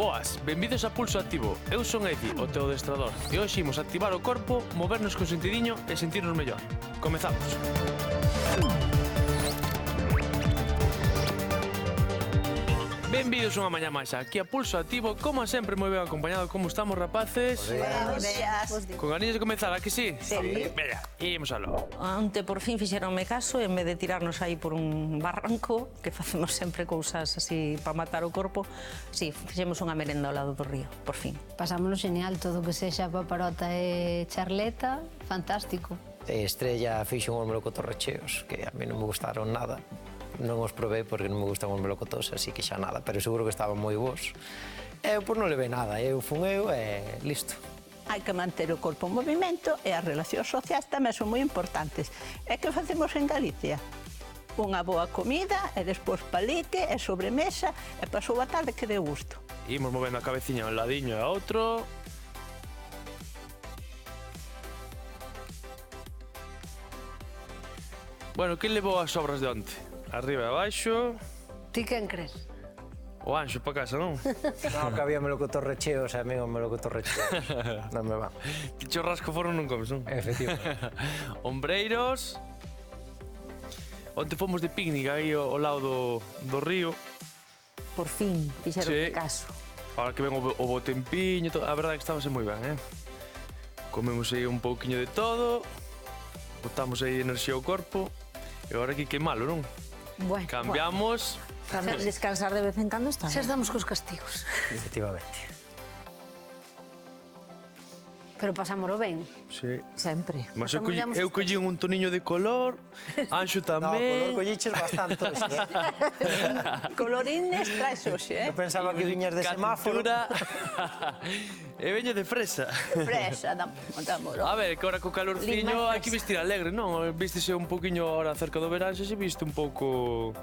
Boas, benvidos a Pulso Activo. Eu son Edi, o teu adestrador. E hoxe imos activar o corpo, movernos con sentidiño e sentirnos mellor. Comezamos. Benvidos unha mañá máis aquí a Pulso Activo, como sempre moi ben acompañado. Como estamos, rapaces? Buenos días. Con ganas de comezar, a que sí? Sí. Venga, imos aló. Onte por fin fixeronme caso, en vez de tirarnos aí por un barranco, que facemos sempre cousas así para matar o corpo, sí, fixemos unha merenda ao lado do río, por fin. Pasámonos genial, todo o que sexa paparota e charleta, fantástico. Estrella fixo uns melocotorrecheos que a mí non me gustaron nada. Non os probei porque non me gustan os melocotos, así que xa nada, pero seguro que estaban moi bons. Eu, pois, non levei nada, fun eu e listo. Hai que manter o corpo en movimento e as relacións sociais tamén son moi importantes. É que facemos en Galicia? Unha boa comida e despois palique e sobremesa e pasou a tarde que de gusto. Imos movendo a cabeciña un ladiño e a outro. Bueno, que levou as sobras de onte? Arriba e abaixo. Ti quen crees? O Anxo pa casa, non? Non, que había melocotorrecheos e a mí os melocotorrecheos non me van. Ti churrasco forno non comes, non? Efectivamente. Ombreiros. Onte fomos de picnic aí ao lado do río. Por fin fixeronme Sí. caso. Ahora que ven o botempiño, a verdade é que estábase moi ben, Comemos aí un pouquiño de todo, botamos aí enerxía ao corpo, e agora aquí que malo, non? Bueno, Cambiamos. Bueno, descansar de vez en cando está. Xa estamos cos castigos. Efectivamente. Pero pasámoslo ben. Sí. Sempre. Mas Estamos eu collí un toniño de color, Anxo No, color tamén. colliches bastante hoxe. Colorines traes hoxe, Eu pensaba que viñas de semáforo. Captura. E veño de fresa. Fresa, dámolo. A ver, que ahora co calorciño Lima hai que vestir alegre, non? Vístese un poquinho ahora cerca do verán, xa se viste un pouco...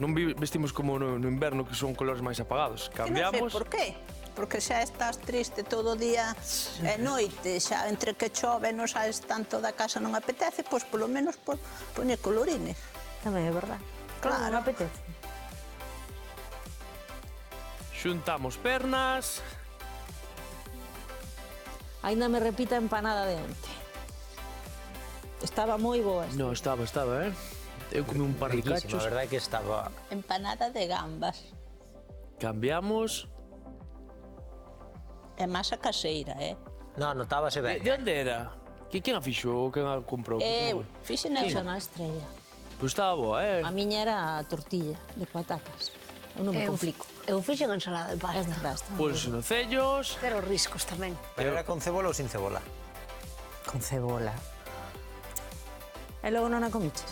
Non vestimos como no inverno, que son colores máis apagados. Que non sei Cambiamos. por qué. Porque xa estás triste todo o día e noite, xa entre que chove non saes tanto da casa, non apetece, pois polo menos poñe colorines. Tamén é verdad. Claro. Non apetece. Xuntamos pernas. Ainda me repita a empanada de onte. Estaba moi boa. No, estaba, Eu comi un par de Riquísima, a cachos. verdade é que estaba... Empanada de gambas. Cambiamos. É masa caseira, Non, notábase ben. De onde era? Quen a fixo ou quen a comprou? Eu fixe na Iso na estrella. Pois estaba boa, A miña era a tortilla de patatas. Eu non me complico. Eu fixen ensalada de pasta. Basta. Pois nocellos. Pero riscos tamén. Pero era con cebola ou sin cebola? Con cebola. E logo non a comiches?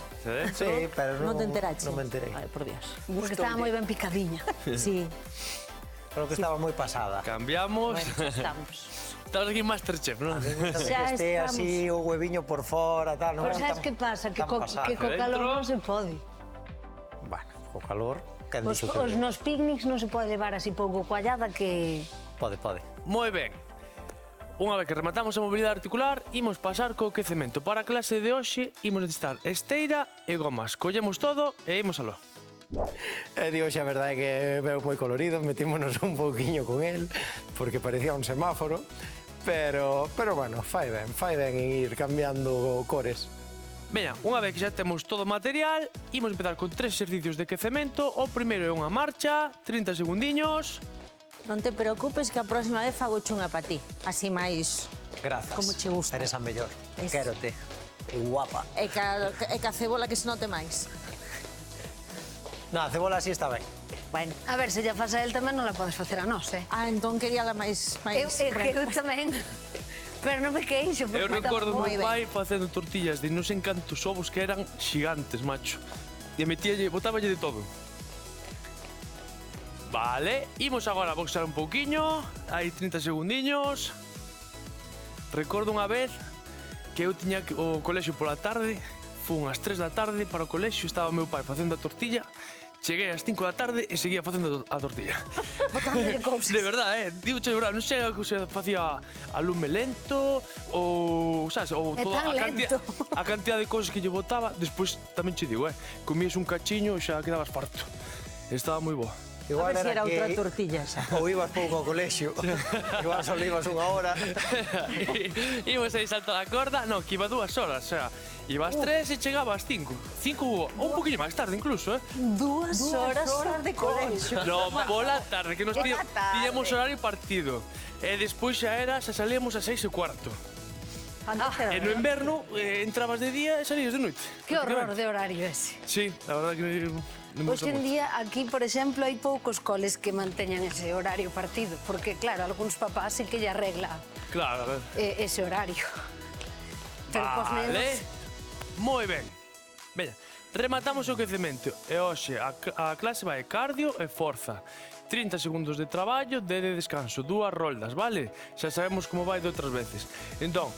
Sí, pero Non te enteraches? Non me enterei. Ai, por Dios. Porque estaba moi ben picadiña. Sí. Creo que estaba moi pasada. Cambiamos. Bueno, xa estamos. Estamos aquí en Masterchef, non? Xa Que este estamos. así o hueviño por fora, tal, non Pero era sabes tan- que pasa? Que tan co pasada. calor Dentro. non se pode. Bueno, co calor, que Os dixo que... nos picnics non se pode levar así pouco coallada que... Pode. Moi ben. Unha vez que rematamos a mobilidade articular, imos pasar co quecemento. Para a clase de hoxe, imos necesitar esteira e gomas. Collemos todo e imos aló. E digo, xa, a verdade é que veo moi colorido, metímonos un pouquiño con el, porque parecía un semáforo, pero bueno, fai ben ir cambiando cores. Veña, unha vez que xa temos todo o material, imos empezar con 3 exercicios de quecemento. O primeiro é unha marcha, 30 segundiños. Non te preocupes que a próxima vez fago unha para ti. Así máis... Grazas. Como che gusta. Eres a mellor. Es- Quérote. E guapa. E ca cebola que se note máis. No, a cebola así está ben. Bueno. A ver, se lla faz a él tamén non la podes facer a nós, Ah, entón quería la máis... Eu tamén. Pero non me queixo. Eu porque recordo estaba meu moi ben. pai facendo tortillas de non sei cantos ovos que eran xigantes, macho. E metíalle, botáballe de todo. Vale, imos agora a boxar un pouquiño. Hai 30 segundiños. Recordo unha vez que eu tiña o colexio pola tarde. Fun ás 3 da tarde para o colexio, estaba meu pai facendo a tortilla. Cheguei ás 5 da tarde e seguía facendo a tortilla. Botándolle cousas. De verdade, digo che, non sei o que se facía a lume lento ou, sabes, ou É toda tan lento. a cantidad de cousas que lle botaba. Despois tamén che digo, comías un cachiño e xa quedabas farto. Estaba moi boa. A ver se era outra tortilla esa. Ou ibas pouco ao colexio. Igual só ibas unha hora. Imos aí salto da corda, no, que iba 2 horas, o sea, ibas 3 e chegaba ás 5. 5 ou un poquinho máis tarde incluso, 2 horas de colexio. No, pola tarde, que nos Pola tarde. tiñamos horario partido. E despois xa era, xa salíamos a 6:15. E no inverno entrabas de día e salías de noite. Que horror de horario ese. Sí, la verdad que non me gusta Hoxe en moito. día, aquí, por exemplo, hai poucos coles que manteñan ese horario partido, porque, claro, algúns papás sí que lle arregla Claro, a ver. ese horario. Pero cos Vale. nenos... Moi ben. Veña, rematamos o quecemento. E hoxe a clase vai cardio e forza. 30 segundos de traballo, de descanso, 2 roldas, vale? Xa sabemos como vai de outras veces. Entón,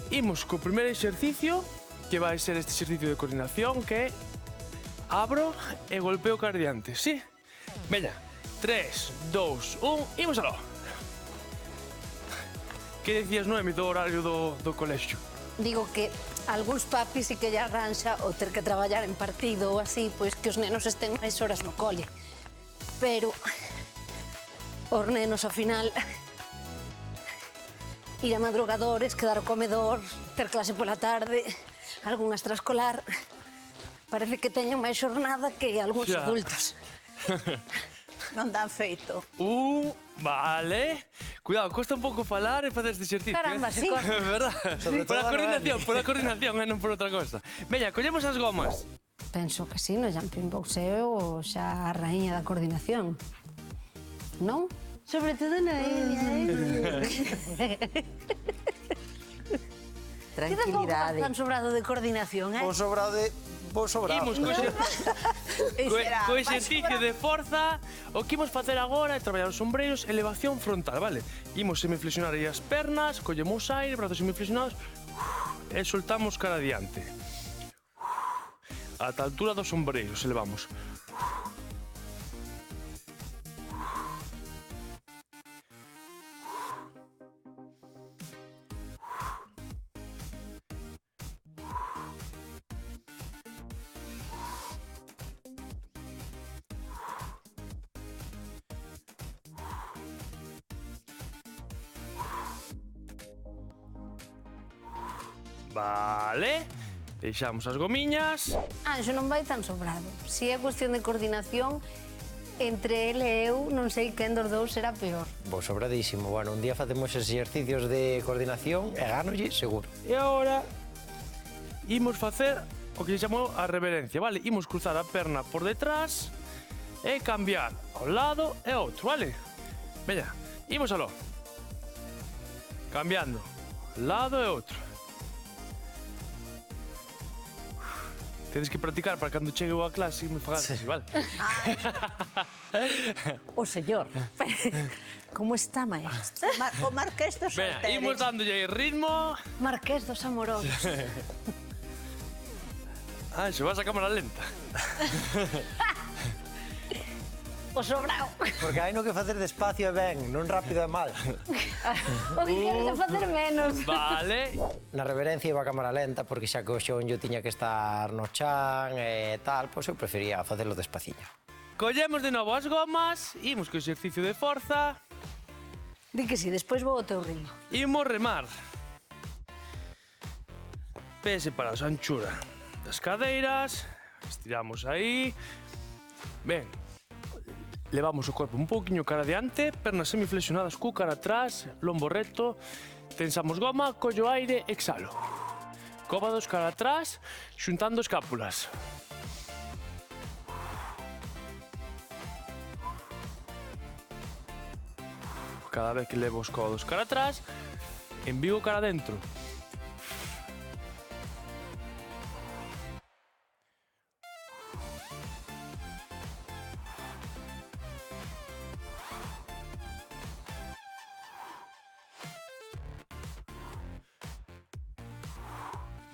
imos co primeiro exercicio, que vai ser este exercicio de coordinación, que é abro e golpeo cardiante, sí? Veña, 3, 2, 1, imos aló. Que decías, Noemi, do horario do colexio? Digo que algúns papis sí que lle arranxa o ter que traballar en partido ou así, pois que os nenos estén máis horas no cole. Pero os nenos, ao final, ir a madrugadores, quedar ao comedor, ter clase pola tarde, algún extraescolar, parece que teñen máis xornada que algúns Xa. adultos. Non dan feito. Vale. Cuidado, cuesta un pouco falar e facer este exercicio. Caramba, sí. Verdad? Sobre Por a todo coordinación, e non por outra cosa. Veña, collemos as gomas. Penso que sí, no jumping box eu xa a raíña da coordinación. Non? Sobre todo na Tranquilidade. tan sobrado de coordinación, Vos sobrado de... Vos sobrado. Imos co exercicio de forza. O que imos facer agora é traballar os ombreiros, elevación frontal, vale? Imos semiflexionar aí as pernas, collemos aire, brazos semiflexionados e soltamos cara adiante. Ata a altura dos ombreiros, elevamos. Vale. Deixamos as gomiñas. Anxo non vai tan sobrado. Si é cuestión de coordinación, entre ele e eu, non sei quen dos dous será peor. Vos sobradísimo. Bueno, un día facemos exercicios de coordinación e ganolle seguro. E agora imos facer o que se chamou a reverencia, vale? Imos cruzar a perna por detrás e cambiar ao lado e ao outro, vale? Veña, imos aló. Cambiando, lado e outro. Tedes que practicar para cando chegue eu a clase me fagas así, vale? O señor. Como está, maestro? O Marqués dos Veña, Solteres. imos dándolle aí ritmo. Marqués dos amorosos. Se vas a cámara lenta. O sobrao. Porque hai no que facer despacio e ben, non rápido e mal. O que queres é facer menos. Vale. Na reverencia iba a cámara lenta porque xa que o xonllo tiña que estar no chan e tal, pois eu prefería facelo despaciño. Collemos de novo as gomas, imos co exercicio de forza, Di que si, despois vou ao teu ritmo. imos remar. Pés separados, anchura das cadeiras, estiramos aí. Ben, levamos o corpo un pouquiño cara adiante, pernas semiflexionadas cu cara atrás, lombo recto, tensamos goma, collo aire, exhalo. Cóbados cara atrás, xuntando escápulas. Cada vez que levo os codos cara atrás, envío cara adentro.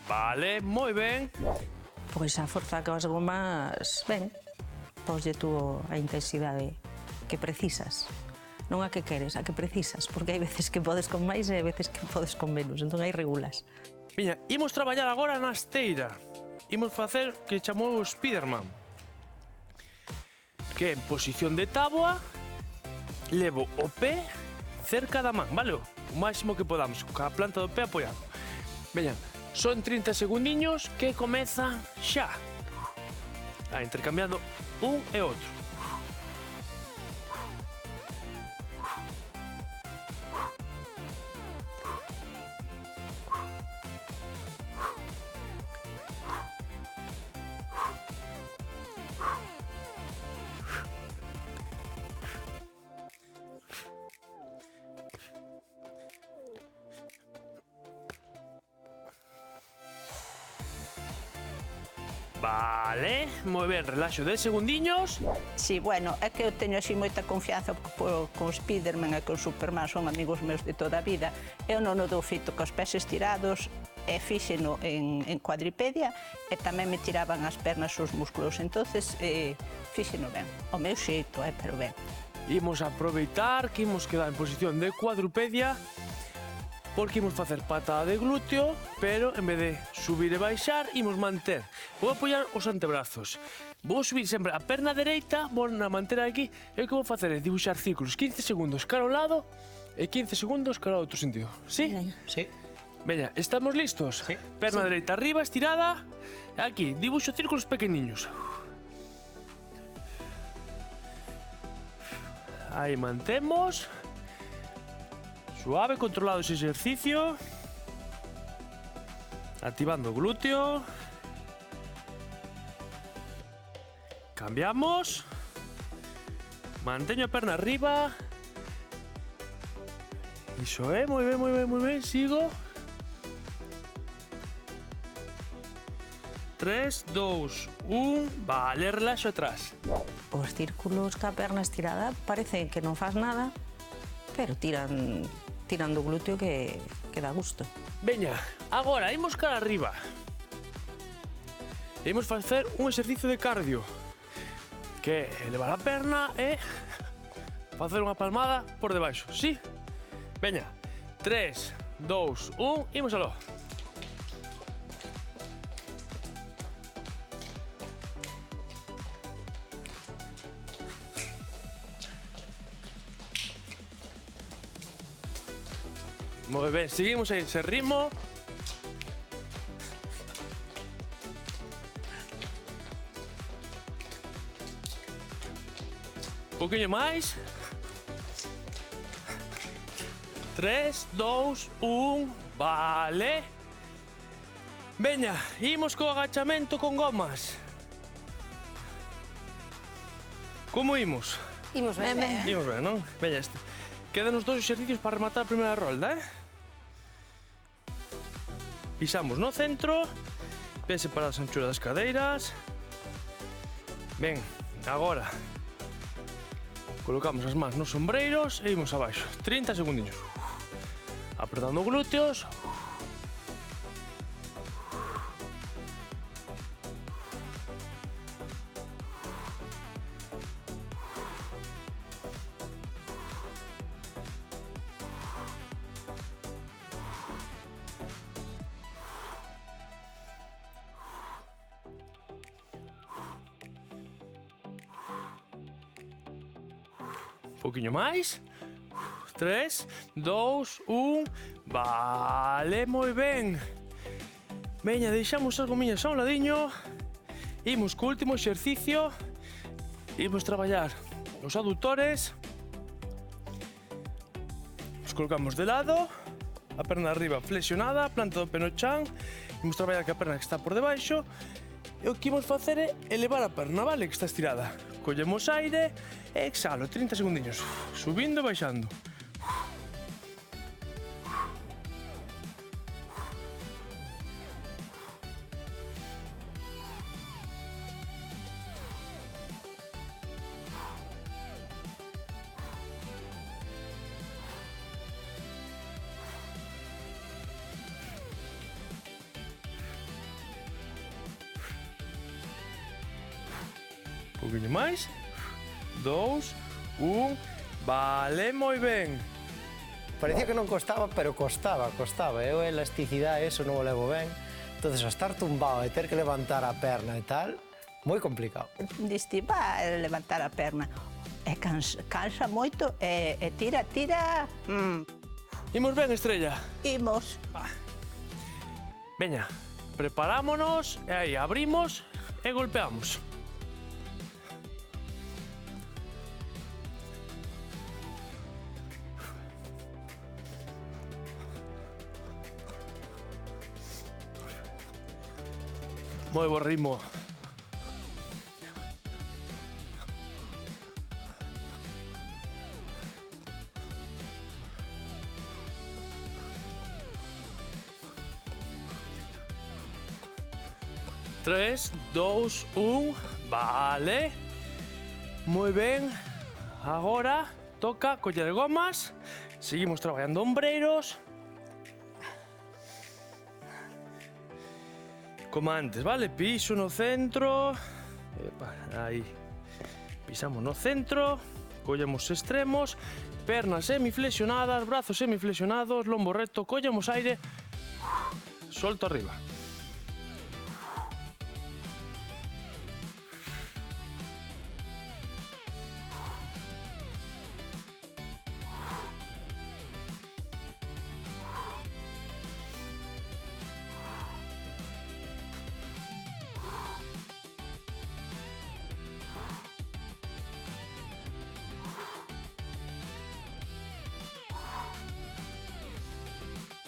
Vale, moi ben. Pois a forza que as gomas, ben, poslle tú a intensidade que precisas. Non a que queres, a que precisas, porque hai veces que podes con máis e hai veces que podes con menos, entón hai regulas. Viña, imos traballar agora na esteira. Imos facer que chamou o Spiderman. que en posición de táboa levo o pé cerca da man, vale? O máximo que podamos, ca planta do pé apoiado. Veña, son 30 segundiños que comezan xa. Intercambiando un e outro. Vale, moi ben, relaxo 10 segundiños. Sí, bueno, é que eu teño así moita confianza con Spiderman e con Superman, son amigos meus de toda a vida. Eu non o dou feito cos pés estirados, e fíxeno en cuadripedia, e tamén me tiraban as pernas os músculos, entonces fíxeno ben, o meu xeito, pero ben. Imos aproveitar que imos quedar en posición de cuadrupedia, porque imos facer patada de glúteo, pero en vez de subir e baixar, imos manter. Vou apoiar os antebrazos. Vou subir sempre a perna dereita, vou na manter aquí, e o que vou facer é dibuixar círculos 15 segundos cara ao lado e 15 segundos cara ao outro sentido. Sí? Sí. Veña, estamos listos? Sí. Perna dereita arriba, estirada. Aquí, dibuixo círculos pequeniños. Aí mantemos. Suave, controlado ese ejercicio. Activando glúteo. Cambiamos. Manteño a perna arriba. Iso é, moi ben, moi ben, moi ben. Sigo. 3, 2, 1. Vale, relaxo atrás. Os círculos ca perna estirada parece que non faz nada, pero tiran do glúteo que dá gusto. Veña, agora imos cara arriba. Imos facer un exercicio de cardio, que é elevar a perna e facer unha palmada por debaixo, sí? Veña, 3, 2, 1, imos aló. Moi ben, seguimos aí ese ritmo. Un poquinho máis. 3, 2, 1, vale. Veña, imos co agachamento con gomas. Como imos? Imos ben, ben. Imos ben, non? Veña, quedan os dos exercicios para rematar a primeira rolda, Pisamos no centro, ben separadas a anchura das cadeiras. Ben, agora colocamos as mans nos sombreiros e imos abaixo, 30 segundiños. Apretando glúteos. Un poquinho máis. 3, 2, 1. Vale, moi ben. Veña, deixamos as gomiñas a un ladiño. Imos co último exercicio. Imos traballar os aductores. Os colocamos de lado. A perna arriba flexionada, planta do pé no chan. Imos traballar que a perna que está por debaixo. E o que imos facer é elevar a perna, vale, que está estirada. Collemos aire e exhalo, 30 segundiños. Subindo e baixando. Un poquinho máis. 2, 1. Vale, moi ben. Parecía que non costaba, pero costaba. Eu a elasticidade, eso non o levo ben. Entonces, a estar tumbado e ter que levantar a perna e tal, moi complicado. Diste, va a levantar a perna. E cansa moito e tira. Imos ben, Estrella? Imos. Veña, preparámonos e aí abrimos e golpeamos. Moi bo ritmo. Tres, dos, un, vale. Moi ben. Agora toca coller gomas. Seguimos traballando ombreiros. Como antes, vale? Piso no centro. Epa, aí. Pisamos no centro. Collemos extremos. Pernas semiflexionadas, brazos semiflexionados, lombo recto, collemos aire. Solto arriba.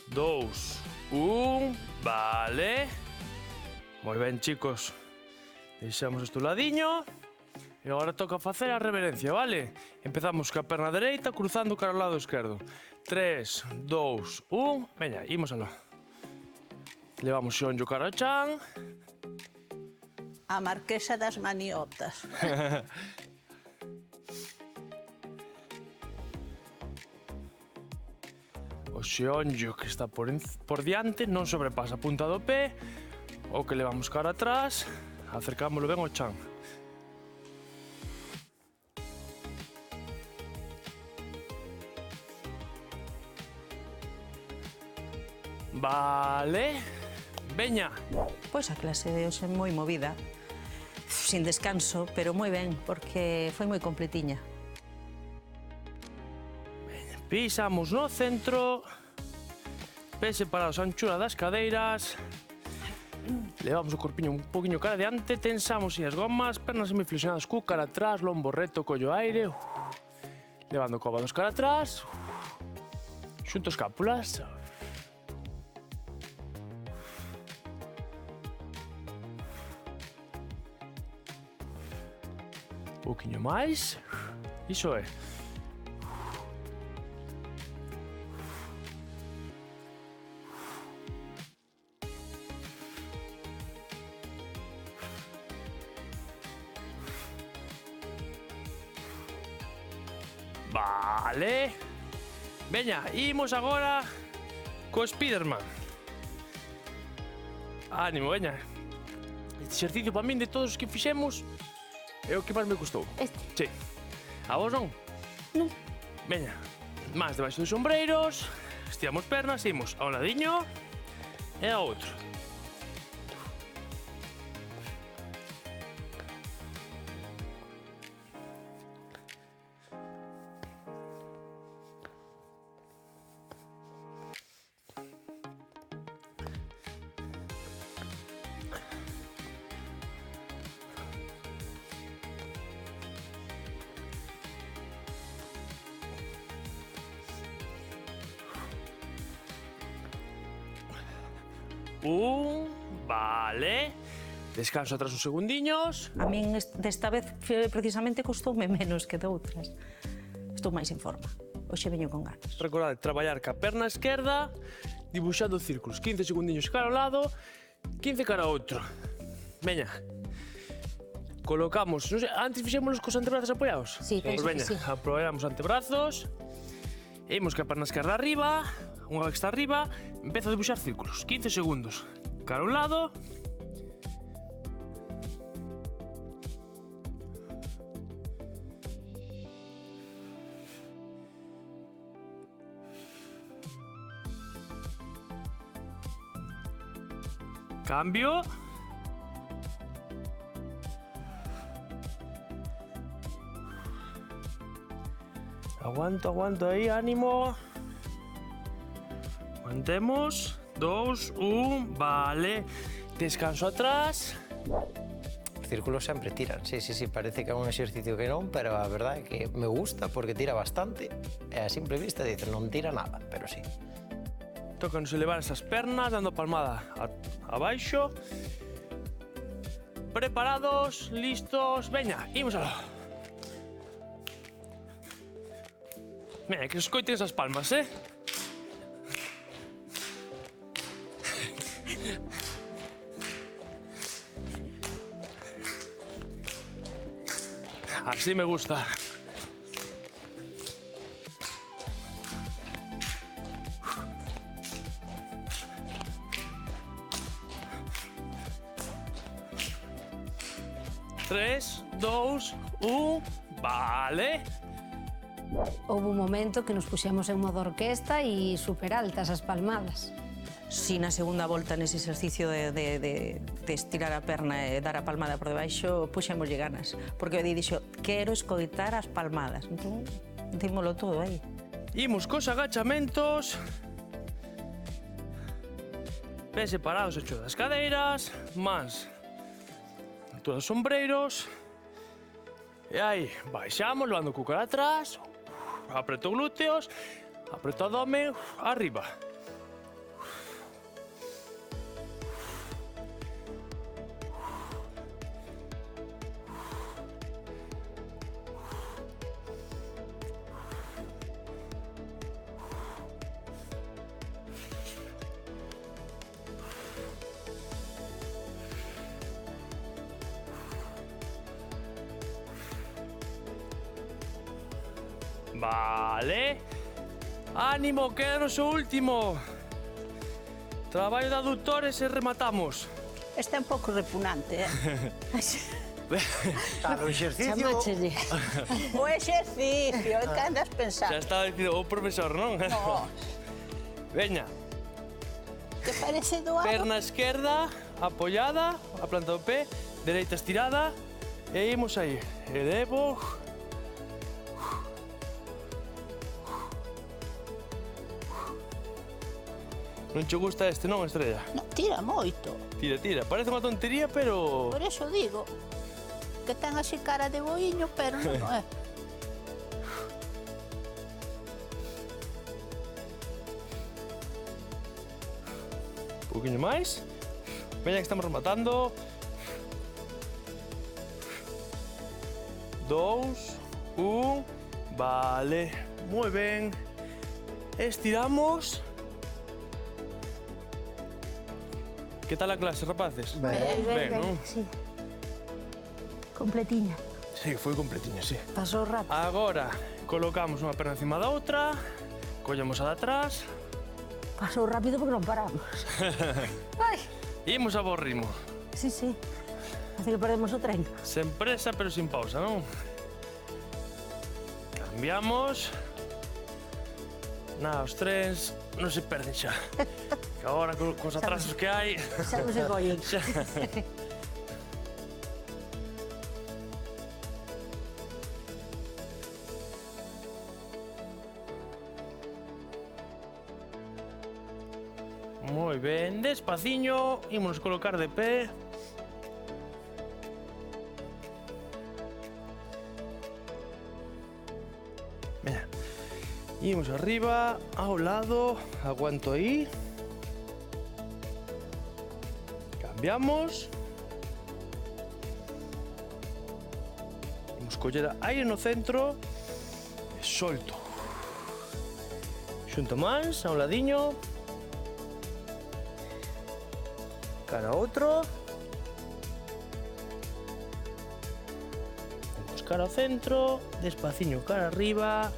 Dos, un, vale. Moi ben, chicos. Deixamos isto ladiño. E agora toca facer a reverencia, vale? Empezamos ca perna dereita, cruzando cara ao lado esquerdo. 3, 2, 1, veña, imos alá. Levamos xonllo cara ao chan. A marquesa das maniotas. O xeonllo que está por diante non sobrepasa a punta do pé. O que levamos cara atrás, acercámoslo ben ao chan. Vale. Veña. Pois a clase de hoxe é moi movida, sin descanso, pero moi ben, porque foi moi completiña. Pisamos no centro. Pés separados a anchura das cadeiras. Levamos o corpiño un poquinho cara adiante, tensamos as gomas, pernas semiflexionadas cu cara atrás, lombo recto, collo aire. Levando cóbados cara atrás. Xunto escápulas. Un poquinho máis. Iso é. Vale. Veña, imos agora co Spiderman. Ánimo, veña. Este exercicio para min de todos os que fixemos é o que máis me custou. Este? Sí. A vos non? Non. Veña, máis debaixo dos sombreiros. Estiramos pernas, imos a un ladiño e a outro. Vale. Descanso atrás uns segundiños. A min desta vez precisamente costoume menos que doutras. Estou máis en forma. Hoxe veño con ganas. Recordade traballar ca perna esquerda, dibuixando círculos. 15 segundiños cara ao lado, 15 cara ao outro. Veña. Colocamos, non sei, antes fixémonos cos antebrazos apoiados? Sí, penso Pois veña, que sí. apoiamos antebrazos. E imos ca perna esquerda arriba, unha vez que está arriba, empezo a dibuixar círculos. 15 segundos. Cara a un lado. Cambio. Aguanto aí, ánimo. Aguantemos. 2, 1, vale. Descanso atrás. Os círculos sempre tiran, sí, parece que é un exercicio que non, pero a verdade é que me gusta porque tira bastante. E a simple vista dice, non tira nada, pero sí. Tócanos elevar esas pernas, dando palmada abaixo. Preparados, listos, veña, imos aló. Veña, que os coiten esas palmas, Así me gusta. Tres, dos, vale. Houve un momento que nos puxemos en modo orquesta e super altas as palmadas. Si na segunda volta nese exercicio de estirar a perna e dar a palmada por debaixo, puxémoslle ganas. Porque o dixo, quero escoitar as palmadas. Entón, dímolo todo aí. Imos cos agachamentos. Pés separados hecho das cadeiras. Mans todos os sombreiros. E aí, baixamos, levando o cucar atrás. Apreto glúteos. Apreto abdomen. Arriba. Vale. Ánimo, quédanos o último. Traballo de aductores e rematamos. Este é un pouco repugnante, Claro, o exercicio... Chamáchelle. O exercicio, é que andas pensando. Xa estaba dicindo o profesor, non? No, Veña, que parece doado. perna esquerda apoiada, a planta do pé, dereita estirada, e imos aí. Elevo. Non che gusta este, non, Estrella? No, tira moito. Tira. Parece unha tontería, pero... Por eso digo que ten así cara de boiño, pero non é. Un poquinho máis. Veña que estamos rematando. 2, 1, vale. Moi ben. Estiramos. Que tal a clase, rapaces? Ben, non? Sí. Completiña. Sí, foi completiña, sí. Pasou rápido. Agora, colocamos unha perna encima da outra, collemos a de atrás, Pasou rápido porque non paramos. Ai, imos a bo ritmo. sí. Hace que perdemos o tren. Sen presa, pero sin pausa, non? Cambiamos. Os trens non se perden xa. Que agora, cos atrasos que hai... Xa non se collen. Xa. Moi ben, despaciño, imos colocar de pé. Mira, imos arriba, ao lado, aguanto aí. Cambiamos. Imos coller aire no centro e solto. Xunto máis, a un ladiño. Cara a outro. Vamos cara ao centro, despaciño cara arriba.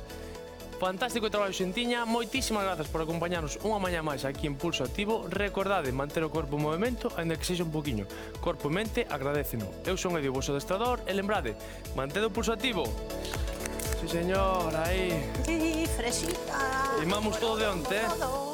Fantástico traballo, xentiña. Moitísimas grazas por acompañarnos unha mañá máis aquí en Pulso Activo. Recordade manter o corpo en movimento, aínda que sexa un poquinho. Corpo e mente agradéceno. Eu son Edio, vosso adestrador, e lembrade, mantedo o pulso activo. Sí, señor, aí. Sí, fresita. Limamos todo de onte, Todo.